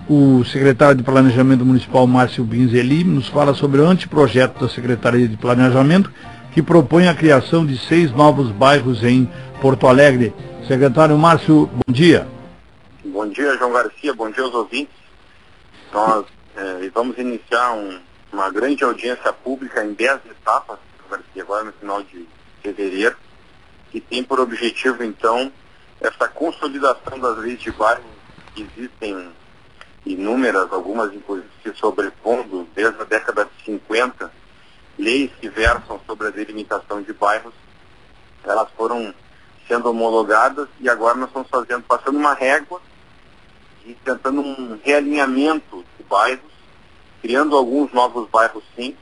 O secretário de Planejamento Municipal, Márcio Binzeli, nos fala sobre o anteprojeto da Secretaria de Planejamento, que propõe a criação de 6 novos bairros em Porto Alegre. Secretário Márcio, bom dia. Bom dia, João Garcia, bom dia aos ouvintes. Nós vamos iniciar uma grande audiência pública em 10 etapas, João Garcia, agora no final de fevereiro, que tem por objetivo, então, essa consolidação das leis de bairro, que existem inúmeras, algumas inclusive se sobrepondo desde a década de 50, leis que versam sobre a delimitação de bairros. Elas foram sendo homologadas e agora nós estamos passando uma régua e tentando um realinhamento de bairros, criando alguns novos bairros sim,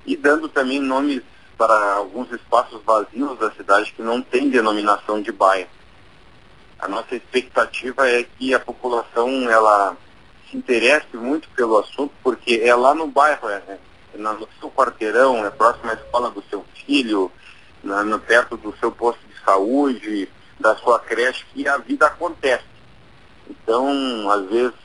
e dando também nomes para alguns espaços vazios da cidade que não tem denominação de bairro. A nossa expectativa é que a população ela se interesse muito pelo assunto, porque é lá no bairro, no seu quarteirão, é próximo à escola do seu filho, perto do seu posto de saúde, da sua creche, que a vida acontece. Então, às vezes,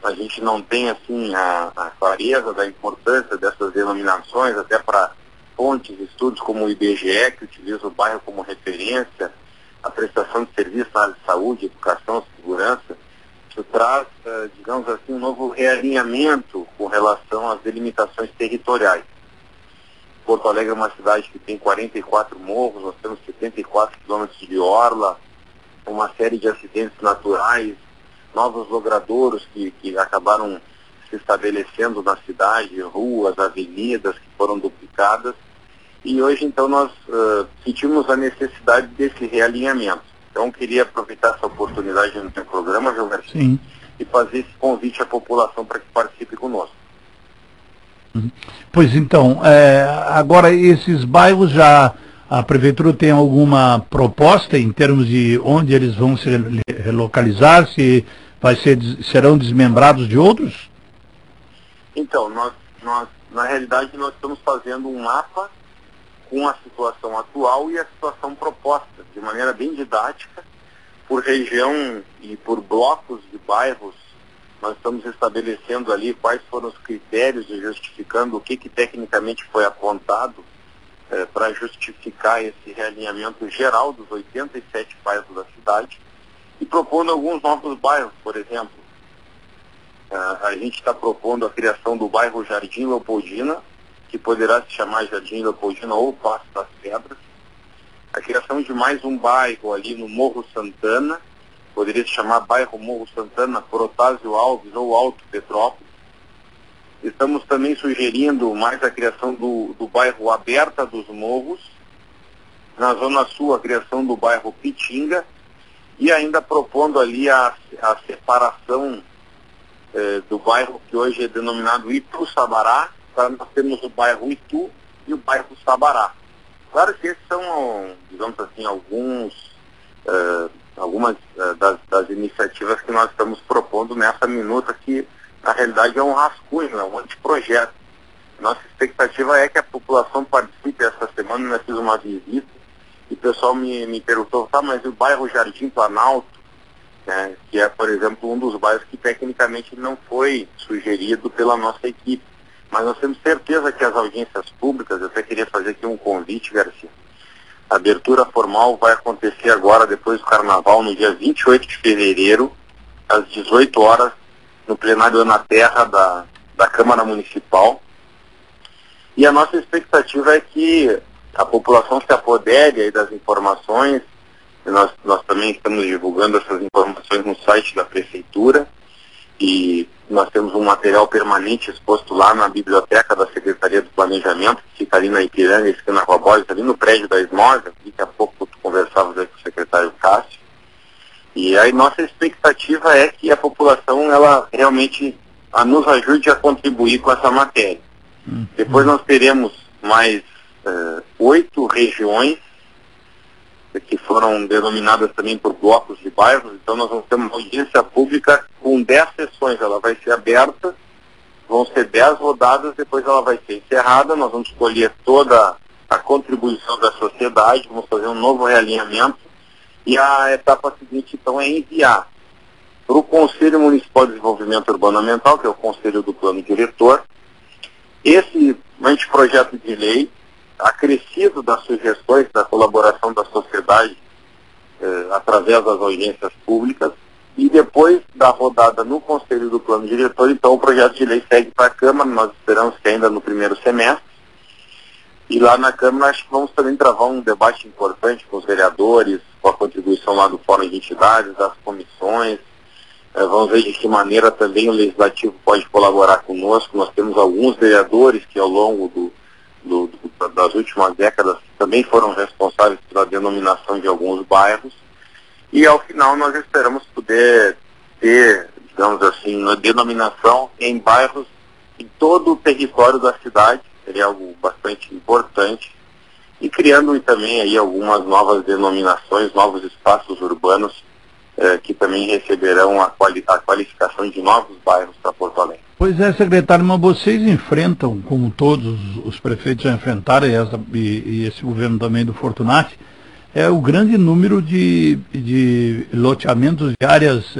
a gente não tem assim a clareza da importância dessas denominações, até para fontes, estudos como o IBGE, que utiliza o bairro como referência, a prestação de serviços na área de saúde, educação, segurança. Isso traz, digamos assim, um novo realinhamento com relação às delimitações territoriais. Porto Alegre é uma cidade que tem 44 morros, nós temos 74 quilômetros de orla, uma série de acidentes naturais, novos logradouros que acabaram se estabelecendo na cidade, ruas, avenidas que foram duplicadas. E hoje, então, nós sentimos a necessidade desse realinhamento. Então, queria aproveitar essa oportunidade no seu programa, João Garcia, e fazer esse convite à população para que participe conosco. Pois então, agora esses bairros já a Prefeitura tem alguma proposta em termos de onde eles vão se relocalizar, se serão desmembrados de outros? Então, nós na realidade, nós estamos fazendo um mapa com a situação atual e a situação proposta, de maneira bem didática, por região e por blocos de bairros. Nós estamos estabelecendo ali quais foram os critérios e justificando o que tecnicamente foi apontado para justificar esse realinhamento geral dos 87 bairros da cidade e propondo alguns novos bairros. Por exemplo, a gente está propondo a criação do bairro Jardim Leopoldina, que poderá se chamar Jardim Leopoldina ou Passo das Pedras. A criação de mais um bairro ali no Morro Santana, poderia se chamar bairro Morro Santana, Protásio Alves ou Alto Petrópolis. Estamos também sugerindo mais a criação do bairro Aberta dos Morros, na Zona Sul a criação do bairro Pitinga, e ainda propondo ali a separação do bairro que hoje é denominado Itu-Sabará, para nós termos o bairro Itu e o bairro Sabará. Claro que esses são, digamos assim, algumas das iniciativas que nós estamos propondo nessa minuta, que na realidade é um rascunho, é um anteprojeto. Nossa expectativa é que a população participe. Essa semana eu fiz uma visita e o pessoal me perguntou, mas o bairro Jardim Planalto, né, que é, por exemplo, um dos bairros que tecnicamente não foi sugerido pela nossa equipe. Mas nós temos certeza que as audiências públicas, eu até queria fazer aqui um convite, Garcia. A abertura formal vai acontecer agora, depois do Carnaval, no dia 28 de fevereiro, às 18 horas, no plenário Ana Terra da Câmara Municipal. E a nossa expectativa é que a população se apodere aí das informações. Nós também estamos divulgando essas informações no site da Prefeitura. E nós temos um material permanente exposto lá na biblioteca da Secretaria do Planejamento, que fica ali na Ipiranga, esquina com a Borges, ali no prédio da Esmosa. Daqui a pouco tu conversavas aí com o secretário Cássio. E aí nossa expectativa é que a população, ela realmente nos ajude a contribuir com essa matéria. Depois nós teremos mais 8 regiões que foram denominadas também por blocos de bairros. Então nós vamos ter uma audiência pública com 10 sessões. Ela vai ser aberta, vão ser 10 rodadas, depois ela vai ser encerrada. Nós vamos escolher toda a contribuição da sociedade, vamos fazer um novo realinhamento. E a etapa seguinte, então, é enviar para o Conselho Municipal de Desenvolvimento Urbano Ambiental, que é o Conselho do Plano Diretor. Esse anteprojeto de lei, acrescido das sugestões da colaboração da sociedade através das audiências públicas, e depois da rodada no Conselho do Plano Diretor, então o projeto de lei segue para a Câmara, nós esperamos que ainda no primeiro semestre, e lá na Câmara acho que vamos também travar um debate importante com os vereadores, com a contribuição lá do Fórum de Entidades, das comissões. Vamos ver de que maneira também o Legislativo pode colaborar conosco. Nós temos alguns vereadores que ao longo das últimas décadas também foram responsáveis pela denominação de alguns bairros. E ao final nós esperamos poder ter, digamos assim, uma denominação em bairros em todo o território da cidade. Seria algo bastante importante, e criando também aí algumas novas denominações, novos espaços urbanos que também receberão a qualificação de novos bairros para Porto Alegre. Pois é, secretário, mas vocês enfrentam, como todos os prefeitos já enfrentaram, e esse governo também do Fortunati, o grande número de loteamentos de áreas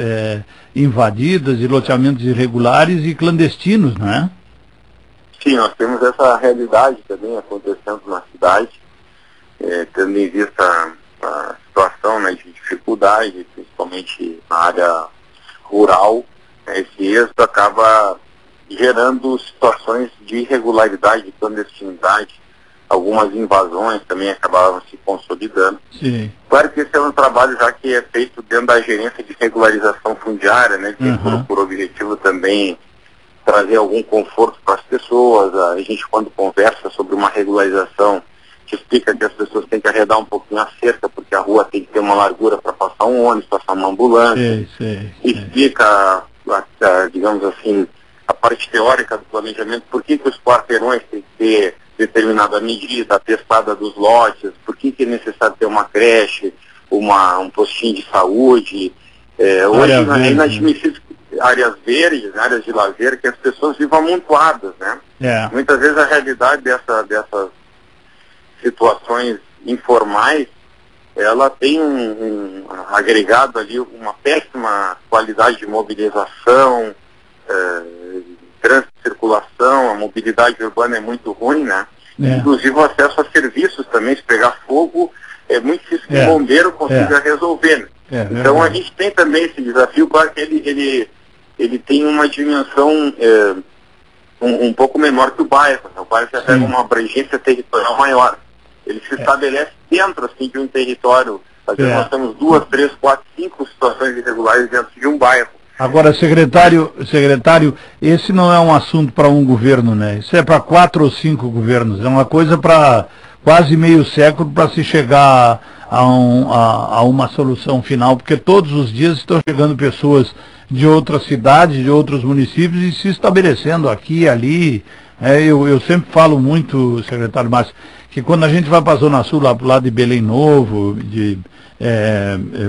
invadidas, de loteamentos irregulares e clandestinos, não é? Sim, nós temos essa realidade também acontecendo na cidade, tendo em vista a situação, né, de dificuldade, principalmente na área rural. Esse êxodo acaba gerando situações de irregularidade, de clandestinidade, algumas invasões também acabavam se consolidando. Sim. Claro que esse é um trabalho já que é feito dentro da gerência de regularização fundiária, né, que tem por objetivo também trazer algum conforto para as pessoas. A gente, quando conversa sobre uma regularização, te explica que as pessoas têm que arredar um pouquinho a cerca, porque a rua tem que ter uma largura para passar um ônibus, passar uma ambulância. Explica, digamos assim, a parte teórica do planejamento, por que os quarteirões têm que ter determinada medida, a testada dos lotes, por que é necessário ter uma creche, um postinho de saúde. Hoje é inadmissível áreas verdes, áreas de lazer, que as pessoas vivam amontoadas, né? Muitas vezes a realidade dessas situações informais, ela tem um agregado ali, uma péssima qualidade de mobilização, trânsito e circulação, a mobilidade urbana é muito ruim, né? Inclusive o acesso a serviços também, se pegar fogo, é muito difícil que o bombeiro consiga resolver, né? Então a gente tem também esse desafio, claro que ele tem uma dimensão um pouco menor que o bairro. O bairro já pega uma abrangência territorial maior. Ele se estabelece dentro assim, de um território. Às vezes nós temos 2, 3, 4, 5 situações irregulares dentro de um bairro. Agora, secretário, esse não é um assunto para um governo, né? Isso é para 4 ou 5 governos. É uma coisa para quase meio século para se chegar a uma solução final, porque todos os dias estão chegando pessoas de outras cidades, de outros municípios e se estabelecendo aqui e ali. Eu sempre falo muito, secretário Márcio, que quando a gente vai para a Zona Sul, lá pro lado de Belém Novo, de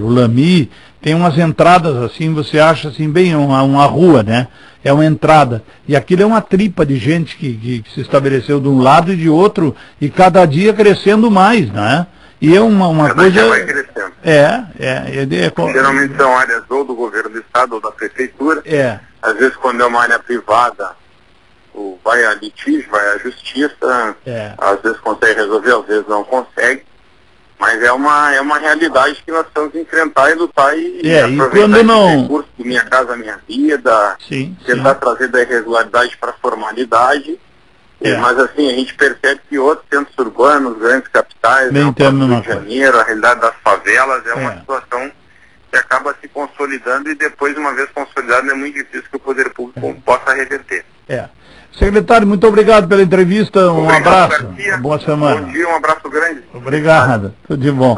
Ulami, tem umas entradas assim, você acha assim, bem uma rua, né? É uma entrada. E aquilo é uma tripa de gente que se estabeleceu de um lado e de outro, e cada dia crescendo mais, né? E é uma coisa... Dia vai crescendo. Geralmente são áreas ou do governo do estado ou da prefeitura. Às vezes quando é uma área privada, vai a litígio, vai à justiça, às vezes consegue resolver, às vezes não consegue. Mas é uma realidade que nós precisamos enfrentar e lutar e aproveitar esse recurso de Minha Casa Minha Vida, tentar trazer da irregularidade para a formalidade. Mas assim, a gente percebe que outros centros urbanos, grandes capitais, o Rio de Janeiro, a realidade das favelas, é uma situação que acaba se consolidando e depois, uma vez consolidado, é muito difícil que o poder público possa reverter. Secretário, muito obrigado pela entrevista, um abraço, Garcia. Boa semana. Bom dia, um abraço grande. Obrigado, tudo de bom.